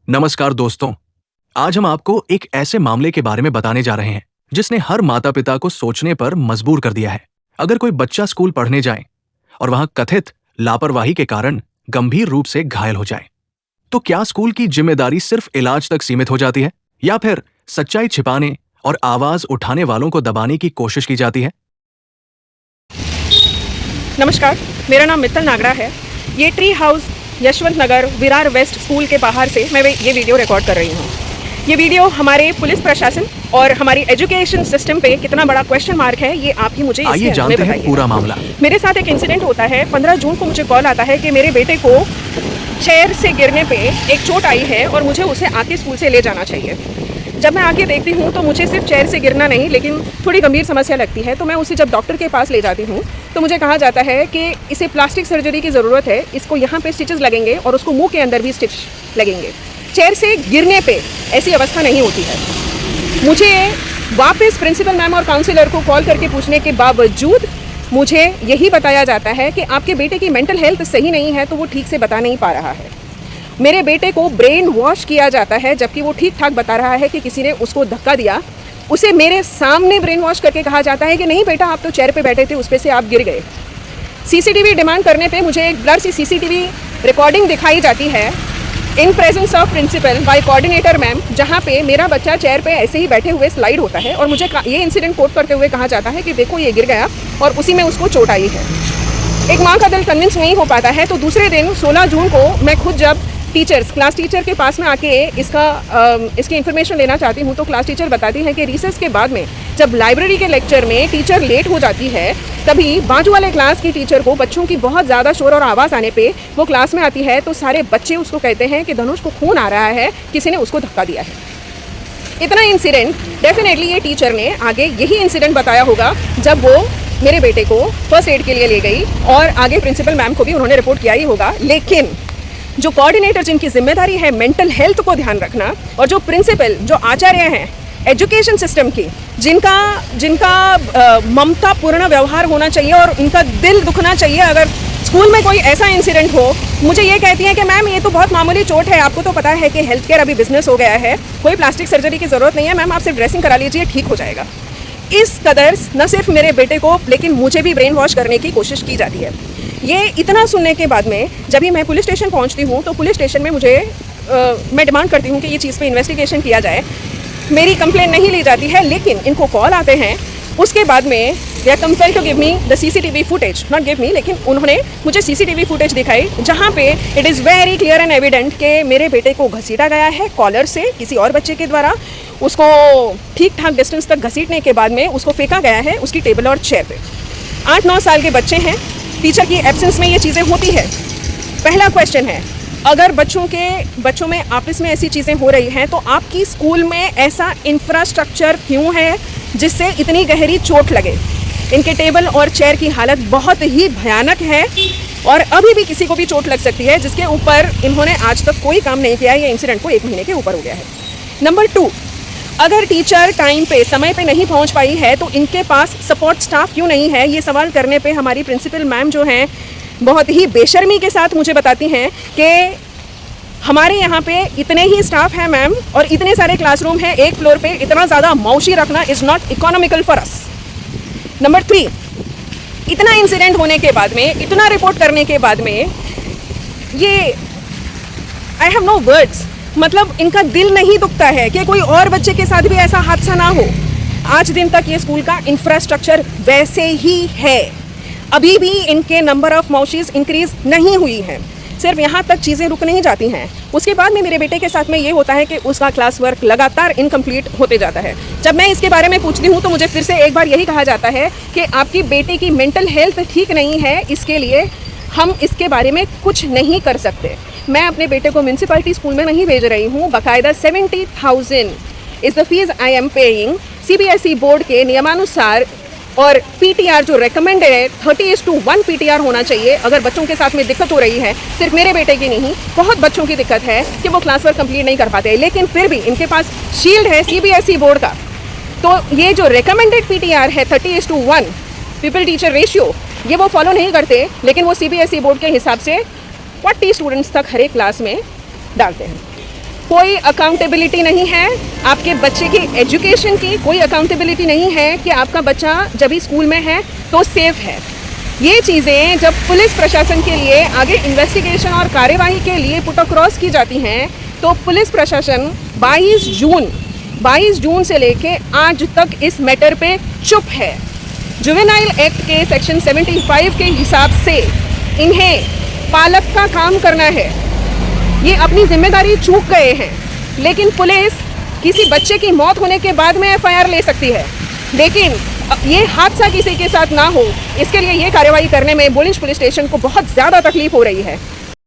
नमस्कार दोस्तों, आज हम आपको एक ऐसे मामले के बारे में बताने जा रहे हैं जिसने हर माता पिता को सोचने पर मजबूर कर दिया है। अगर कोई बच्चा स्कूल पढ़ने जाए और वहां कथित लापरवाही के कारण गंभीर रूप से घायल हो जाए, तो क्या स्कूल की जिम्मेदारी सिर्फ इलाज तक सीमित हो जाती है या फिर सच्चाई छिपाने और आवाज उठाने वालों को दबाने की कोशिश की जाती है? नमस्कार, मेरा नाम मित्तल नागरा है। ये ट्री हाउस यशवंत नगर विरार वेस्ट स्कूल के बाहर से मैं ये वीडियो रिकॉर्ड कर रही हूँ। ये वीडियो हमारे पुलिस प्रशासन और हमारी एजुकेशन सिस्टम पे कितना बड़ा क्वेश्चन मार्क है, ये आप ही मुझे आइए जानते हैं पूरा मामला। मेरे साथ एक इंसिडेंट होता है। 15 जून को मुझे कॉल आता है कि मेरे बेटे को चेयर से गिरने पे एक चोट आई है और मुझे उसे आके स्कूल से ले जाना चाहिए। जब मैं आके देखती हूँ तो मुझे सिर्फ चेयर से गिरना नहीं, लेकिन थोड़ी गंभीर समस्या लगती है। तो मैं उसे जब डॉक्टर के पास ले जाती हूँ तो मुझे कहा जाता है कि इसे प्लास्टिक सर्जरी की ज़रूरत है, इसको यहाँ पे स्टिचेस लगेंगे और उसको मुंह के अंदर भी स्टिच लगेंगे। चेयर से गिरने पे ऐसी अवस्था नहीं होती है। मुझे वापस प्रिंसिपल मैम और काउंसिलर को कॉल करके पूछने के बावजूद मुझे यही बताया जाता है कि आपके बेटे की मेंटल हेल्थ सही नहीं है, तो वो ठीक से बता नहीं पा रहा है। मेरे बेटे को ब्रेन वॉश किया जाता है जबकि वो ठीक ठाक बता रहा है कि किसी ने उसको धक्का दिया। उसे मेरे सामने ब्रेन वॉश करके कहा जाता है कि नहीं बेटा, आप तो चेयर पे बैठे थे, उस पे से आप गिर गए। सीसीटीवी डिमांड करने पे मुझे एक ब्लर सी सीसीटीवी रिकॉर्डिंग दिखाई जाती है in presence of principal bye coordinator ma'am, जहाँ पे मेरा बच्चा चेयर पे ऐसे ही बैठे हुए स्लाइड होता है और मुझे ये इंसिडेंट कोट करते हुए कहा जाता है कि देखो ये गिर गया और उसी में उसको चोट आई है। एक माँ का दिल कन्विंस नहीं हो पाता है। तो दूसरे दिन 16 जून को मैं खुद जब क्लास टीचर के पास में आके इसकी इन्फॉर्मेशन लेना चाहती हूँ तो क्लास टीचर बताती है कि रिसेस के बाद में जब लाइब्रेरी के लेक्चर में टीचर लेट हो जाती है, तभी बाजू वाले क्लास की टीचर को बच्चों की बहुत ज़्यादा शोर और आवाज़ आने पे वो क्लास में आती है तो सारे बच्चे उसको कहते हैं कि धनुष को खून आ रहा है, किसी ने उसको धक्का दिया है। इतना इंसिडेंट डेफिनेटली ये टीचर ने आगे यही इंसिडेंट बताया होगा जब वो मेरे बेटे को फर्स्ट एड के लिए ले गई और आगे प्रिंसिपल मैम को भी उन्होंने रिपोर्ट किया ही होगा। लेकिन जो कोऑर्डिनेटर जिनकी जिम्मेदारी है मेंटल हेल्थ को ध्यान रखना, और जो प्रिंसिपल जो आचार्य हैं एजुकेशन सिस्टम की, जिनका ममता पूर्ण व्यवहार होना चाहिए और उनका दिल दुखना चाहिए अगर स्कूल में कोई ऐसा इंसिडेंट हो, मुझे ये कहती हैं कि मैम ये तो बहुत मामूली चोट है, आपको तो पता है कि हेल्थ केयर अभी बिजनेस हो गया है, कोई प्लास्टिक सर्जरी की ज़रूरत नहीं है मैम, आप सिर्फ ड्रेसिंग करा लीजिए, ठीक हो जाएगा। इस कदर न सिर्फ मेरे बेटे को लेकिन मुझे भी ब्रेन वॉश करने की कोशिश की जाती है। ये इतना सुनने के बाद में जब भी मैं पुलिस स्टेशन पहुंचती हूँ तो पुलिस स्टेशन में मैं डिमांड करती हूँ कि ये चीज़ पे इन्वेस्टिगेशन किया जाए। मेरी कंप्लेंट नहीं ली जाती है, लेकिन इनको कॉल आते हैं। उसके बाद में they are compelled to give me the CCTV footage, not give me, लेकिन उन्होंने मुझे सीसीटीवी फुटेज दिखाई जहाँ पे it is very clear and evident कि मेरे बेटे को घसीटा गया है कॉलर से किसी और बच्चे के द्वारा। उसको ठीक ठाक डिस्टेंस तक घसीटने के बाद में उसको फेंका गया है उसकी टेबल और चेयर पे। 8-9 साल के बच्चे हैं, टीचर की एब्सेंस में ये चीज़ें होती है। पहला क्वेश्चन है, अगर बच्चों में आपस में ऐसी चीज़ें हो रही हैं तो आपकी स्कूल में ऐसा इंफ्रास्ट्रक्चर क्यों है जिससे इतनी गहरी चोट लगे? इनके टेबल और चेयर की हालत बहुत ही भयानक है और अभी भी किसी को भी चोट लग सकती है, जिसके ऊपर इन्होंने आज तक कोई काम नहीं किया। ये इंसिडेंट को 1 महीने के ऊपर हो गया है। नंबर 2, अगर टीचर टाइम पे समय पे नहीं पहुंच पाई है तो इनके पास सपोर्ट स्टाफ क्यों नहीं है? ये सवाल करने पे हमारी प्रिंसिपल मैम जो हैं बहुत ही बेशर्मी के साथ मुझे बताती हैं कि हमारे यहाँ पे इतने ही स्टाफ हैं मैम और इतने सारे क्लासरूम हैं, एक फ्लोर पे इतना ज़्यादा मौशी रखना is not economical for us. Number 3, इतना इंसिडेंट होने के बाद में, इतना रिपोर्ट करने के बाद में ये आई हैव नो वर्ड्स, मतलब इनका दिल नहीं दुखता है कि कोई और बच्चे के साथ भी ऐसा हादसा ना हो। आज दिन तक ये स्कूल का इंफ्रास्ट्रक्चर वैसे ही है, अभी भी इनके नंबर ऑफ मौशीज इंक्रीज नहीं हुई है। सिर्फ यहाँ तक चीज़ें रुक नहीं जाती हैं, उसके बाद में मेरे बेटे के साथ में ये होता है कि उसका क्लास वर्क लगातार इनकम्प्लीट होते जाता है। जब मैं इसके बारे में पूछती हूँ तो मुझे फिर से एक बार यही कहा जाता है कि आपकी बेटे की मेंटल हेल्थ ठीक नहीं है, इसके लिए हम इसके बारे में कुछ नहीं कर सकते। मैं अपने बेटे को म्यूनसिपैलिटी स्कूल में नहीं भेज रही हूँ, बाकायदा 70,000 is the fees I am paying CBSE board के नियमानुसार, और PTR जो रेकमेंडेड है 30:1 PTR होना चाहिए। अगर बच्चों के साथ में दिक्कत हो रही है, सिर्फ मेरे बेटे की नहीं, बहुत बच्चों की दिक्कत है कि वो क्लास वर्क कंप्लीट नहीं कर पाते, लेकिन फिर भी इनके पास शील्ड है CBSE बोर्ड का, तो ये जो रेकमेंडेड PTR है 30:1 पीपल टीचर रेशियो, ये वो फॉलो नहीं करते, लेकिन वो CBSE बोर्ड के हिसाब से 40 स्टूडेंट्स तक हर एक क्लास में डालते हैं। कोई अकाउंटेबिलिटी नहीं है आपके बच्चे की एजुकेशन की, कोई अकाउंटेबिलिटी नहीं है कि आपका बच्चा जब भी स्कूल में है तो सेफ है। ये चीज़ें जब पुलिस प्रशासन के लिए आगे इन्वेस्टिगेशन और कार्यवाही के लिए पुट अक्रॉस की जाती हैं तो पुलिस प्रशासन 22 जून से लेके आज तक इस मैटर पे चुप है। जुवेनाइल एक्ट के सेक्शन 75 के हिसाब से इन्हें पालक का काम करना है, ये अपनी जिम्मेदारी चूक गए हैं। लेकिन पुलिस किसी बच्चे की मौत होने के बाद में एफआईआर ले सकती है, लेकिन ये हादसा किसी के साथ ना हो इसके लिए ये कार्रवाई करने में बुलिंच पुलिस स्टेशन को बहुत ज़्यादा तकलीफ हो रही है।